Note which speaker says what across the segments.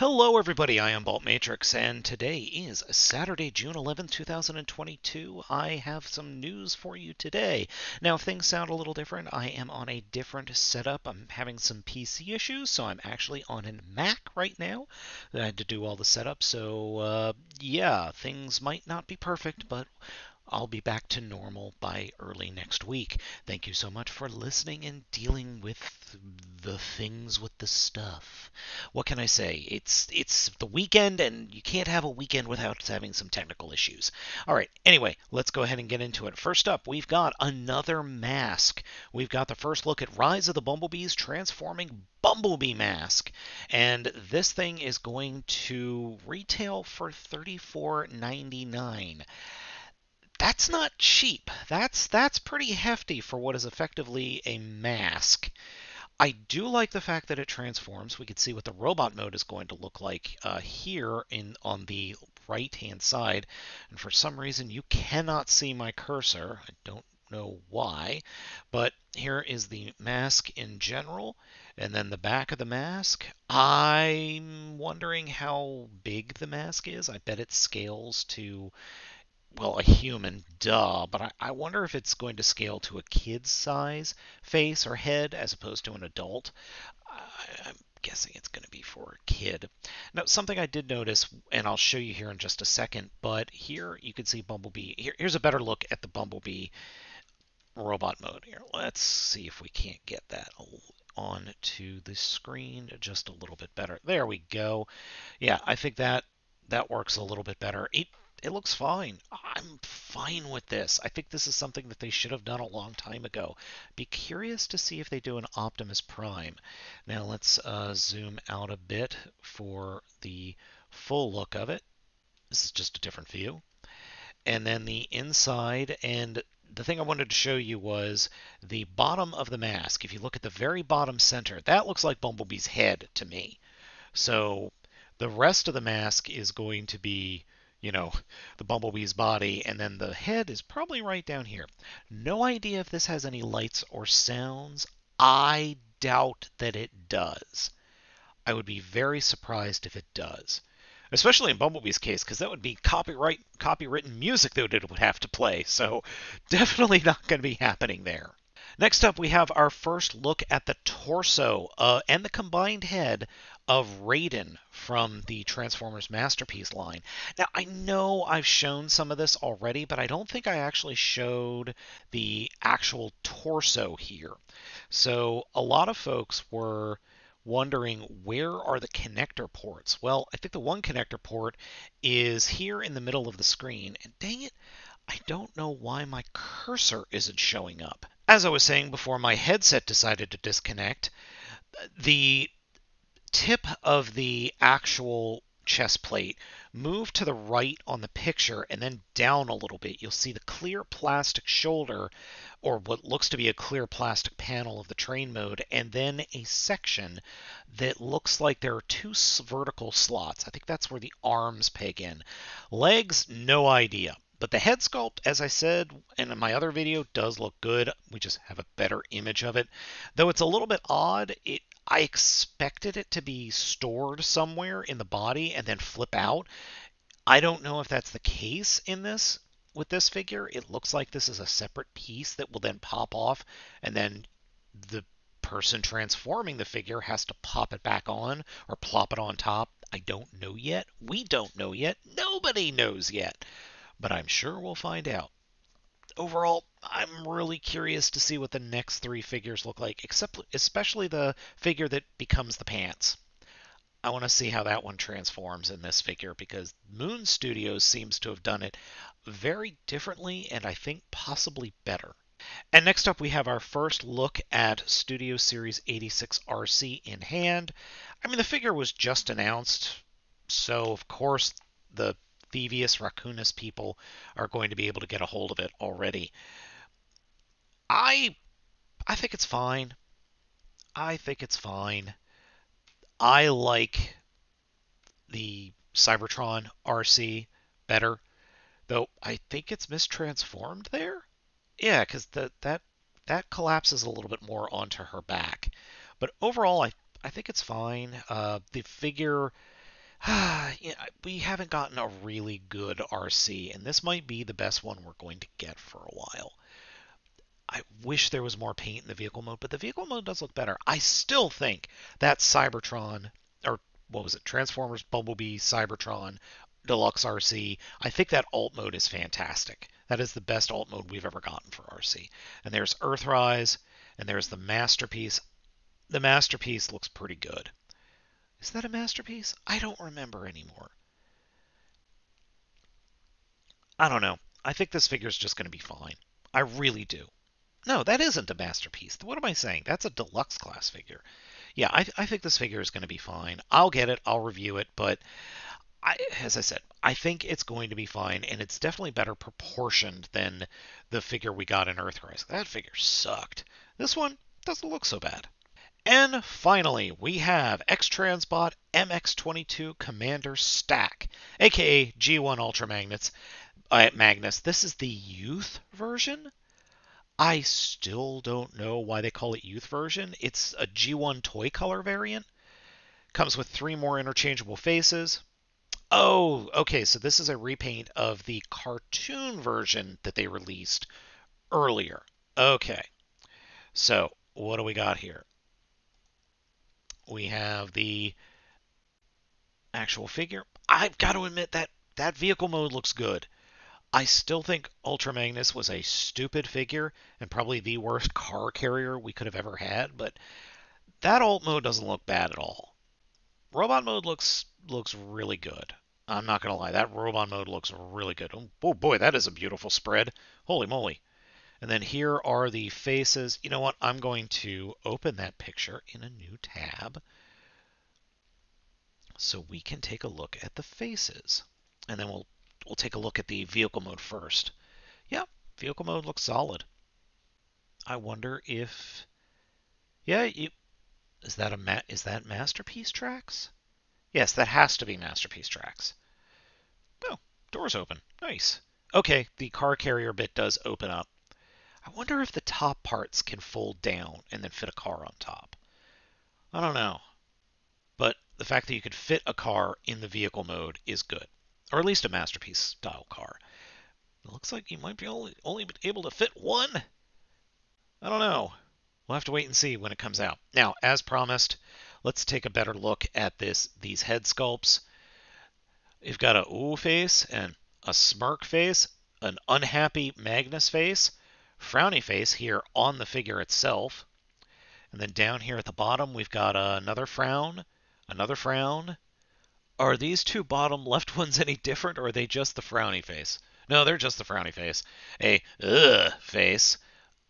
Speaker 1: Hello everybody, I am Baltmatrix, and today is Saturday, June 11th, 2022. I have some news for you today. Now, if things sound a little different, I am on a different setup. I'm having some PC issues, so I'm actually on a Mac right now. I had to do all the setup, so yeah, things might not be perfect, but I'll be back to normal by early next week. Thank you so much for listening and dealing with the things with the stuff. What can I say? It's the weekend, and you can't have a weekend without having some technical issues. All right, anyway, let's go ahead and get into it. First up, we've got another mask. We've got the first look at Rise of the Bumblebees transforming Bumblebee mask. And this thing is going to retail for $34.99. That's not cheap. That's pretty hefty for what is effectively a mask. I do like the fact that it transforms. We can see what the robot mode is going to look like here on the right-hand side. And for some reason, you cannot see my cursor. I don't know why. But here is the mask in general. And then the back of the mask. I'm wondering how big the mask is. I bet it scales to, well, a human, duh, but I wonder if it's going to scale to a kid's size face or head as opposed to an adult. I'm guessing it's going to be for a kid. Now, something I did notice, and I'll show you here in just a second, but here you can see Bumblebee. Here's a better look at the Bumblebee robot mode here. Let's see if we can't get that onto the screen just a little bit better. There we go. Yeah, I think that works a little bit better. It looks fine. I'm fine with this. I think this is something that they should have done a long time ago. Be curious to see if they do an Optimus Prime. Now let's zoom out a bit for the full look of it. This is just a different view. And then the inside, and the thing I wanted to show you was the bottom of the mask. If you look at the very bottom center, that looks like Bumblebee's head to me. So the rest of the mask is going to be, the Bumblebee's body, and then the head is probably right down here. No idea if this has any lights or sounds. I doubt that it does. I would be very surprised if it does. Especially in Bumblebee's case, because that would be copywritten music that it would have to play. So definitely not going to be happening there. Next up, we have our first look at the torso and the combined head of Raiden from the Transformers Masterpiece line. Now, I know I've shown some of this already, but I don't think I actually showed the actual torso here. So a lot of folks were wondering, where are the connector ports? Well, I think the one connector port is here in the middle of the screen, and dang it, I don't know why my cursor isn't showing up. As I was saying before my headset decided to disconnect, the tip of the actual chest plate moved to the right on the picture and then down a little bit. You'll see the clear plastic shoulder, or what looks to be a clear plastic panel of the train mode, and then a section that looks like there are two vertical slots. I think that's where the arms peg in. Legs, no idea. But the head sculpt, as I said in my other video, does look good. We just have a better image of it. Though it's a little bit odd, I expected it to be stored somewhere in the body and then flip out. I don't know if that's the case in this with this figure. It looks like this is a separate piece that will then pop off, and then the person transforming the figure has to pop it back on or plop it on top. I don't know yet. We don't know yet. Nobody knows yet. But I'm sure we'll find out. Overall, I'm really curious to see what the next three figures look like, especially the figure that becomes the pants. I want to see how that one transforms in this figure, because Moon Studios seems to have done it very differently and I think possibly better. And next up, we have our first look at Studio Series 86 RC in hand. I mean, the figure was just announced, so of course the Thievius Raccoonus people are going to be able to get a hold of it already. I think it's fine. I think it's fine. I like the Cybertron RC better, though I think it's mistransformed there. Yeah, because that collapses a little bit more onto her back. But overall, I think it's fine. The figure Yeah, we haven't gotten a really good RC, and this might be the best one we're going to get for a while. I wish there was more paint in the vehicle mode, but the vehicle mode does look better. I still think that Cybertron, or what was it, Transformers, Bumblebee, Cybertron, Deluxe RC, I think that alt mode is fantastic. That is the best alt mode we've ever gotten for RC. And there's Earthrise, and there's the Masterpiece. The Masterpiece looks pretty good. Is that a Masterpiece? I don't remember anymore. I don't know. I think this figure is just going to be fine. I really do. No, that isn't a Masterpiece. What am I saying? That's a deluxe class figure. Yeah, I think this figure is going to be fine. I'll get it. I'll review it. But as I said, I think it's going to be fine. And it's definitely better proportioned than the figure we got in Earthrise. That figure sucked. This one doesn't look so bad. And finally, we have XTransbot MX22 Commander Stack, aka G1 Ultra Magnus. This is the youth version. I still don't know why they call it youth version. It's a G1 toy color variant. Comes with 3 more interchangeable faces. Oh, okay, so this is a repaint of the cartoon version that they released earlier. Okay, so what do we got here? We have the actual figure. I've got to admit that vehicle mode looks good. I still think Ultra Magnus was a stupid figure and probably the worst car carrier we could have ever had, but that alt mode doesn't look bad at all. Robot mode looks really good. I'm not gonna lie, that robot mode looks really good. Oh boy, that is a beautiful spread. Holy moly. And then here are the faces. You know what? I'm going to open that picture in a new tab so we can take a look at the faces. And then we'll take a look at the vehicle mode first. Yeah, vehicle mode looks solid. I wonder if is that Masterpiece Tracks? Yes, that has to be Masterpiece Tracks. Oh, doors open. Nice. Okay, the car carrier bit does open up. I wonder if the top parts can fold down and then fit a car on top. I don't know. But the fact that you could fit a car in the vehicle mode is good. Or at least a Masterpiece style car. It looks like you might be only able to fit one. I don't know. We'll have to wait and see when it comes out. Now, as promised, let's take a better look at these head sculpts. You've got a ooh face and a smirk face, an unhappy Magnus face, frowny face here on the figure itself. And then down here at the bottom, we've got another frown, another frown. Are these two bottom left ones any different, or are they just the frowny face? No, they're just the frowny face. A face,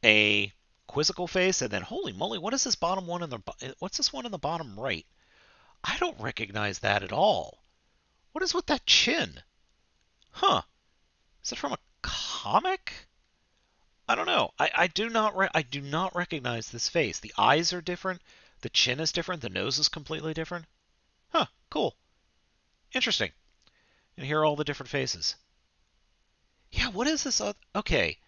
Speaker 1: a quizzical face, and then holy moly, what is this bottom one what's this one in the bottom right? I don't recognize that at all. What is with that chin? Huh? Is it from a comic? I don't know. I do not recognize this face. The eyes are different. The chin is different. The nose is completely different. Huh? Cool. Interesting. And here are all the different faces. Yeah. What is this? Okay.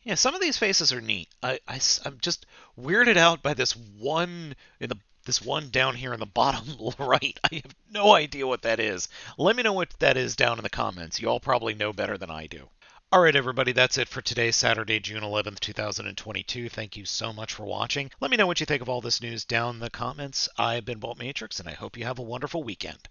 Speaker 1: Yeah. Some of these faces are neat. I'm just weirded out by this one down here in the bottom right. I have no idea what that is. Let me know what that is down in the comments. You all probably know better than I do. All right, everybody, that's it for today, Saturday, June 11th, 2022. Thank you so much for watching. Let me know what you think of all this news down in the comments. I've been Baltmatrix, and I hope you have a wonderful weekend.